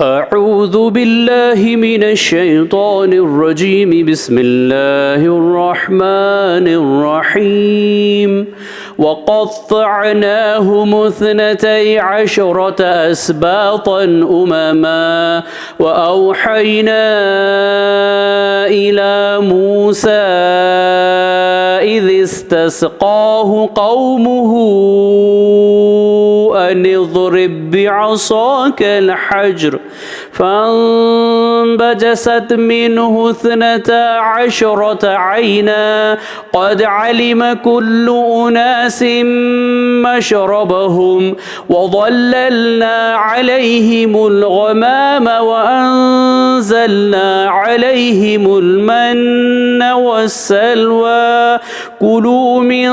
أعوذ بالله من الشيطان الرجيم بسم الله الرحمن الرحيم وقطعناهم 12 أسباطا أمما وأوحينا إلى موسى إذ استسقاه قومه أن اضرب بعصاك الحجر فانبجست منه 12 عينا قد علم كل أناس مشربهم وظللنا عليهم الغمام وأنزلنا عليهم المن والسلوى كلوا من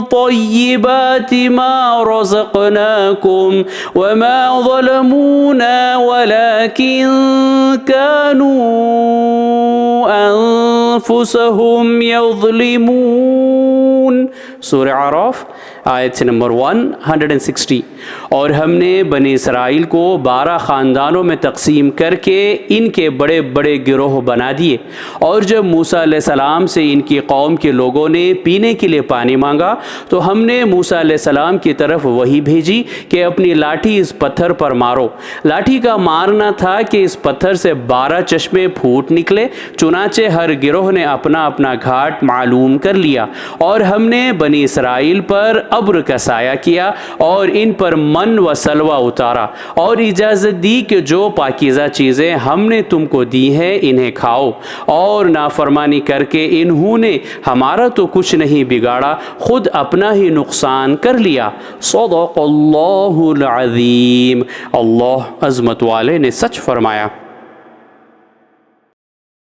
طيبات ما رزقناكم وما ظلمونا ولكن كانوا أنفسهم يظلمون। सूरह आराफ आयत नंबर 160। और हमने बनी इसराइल को 12 ख़ानदानों में तकसीम करके इनके बड़े बड़े गिरोह बना दिए। और जब मूसा अलैहिस्सलाम से इनकी कौम के लोगों ने पीने के लिए पानी मांगा तो हमने मूसा अलैहिस्सलाम की तरफ वही भेजी कि अपनी लाठी इस पत्थर पर मारो। लाठी का मारना था कि इस पत्थर से 12 चश्मे फूट निकले। चुनाचे हर गिरोह ने अपना अपना घाट मालूम कर लिया और हमने बनी इसराइल पर अब्र का साया किया और इन पर मन व सलवा उतारा और इजाज़त दी कि जो पाकीज़ा चीज़ें हमने तुमको दी हैं इन्हें खाओ। और नाफरमानी करके इन्होंने हमारा तो कुछ नहीं बिगाड़ा, खुद अपना ही नुकसान कर लिया। सदक़ल्लाहुल अज़ीम। अल्लाह अज़मत वाले ने सच फरमाया।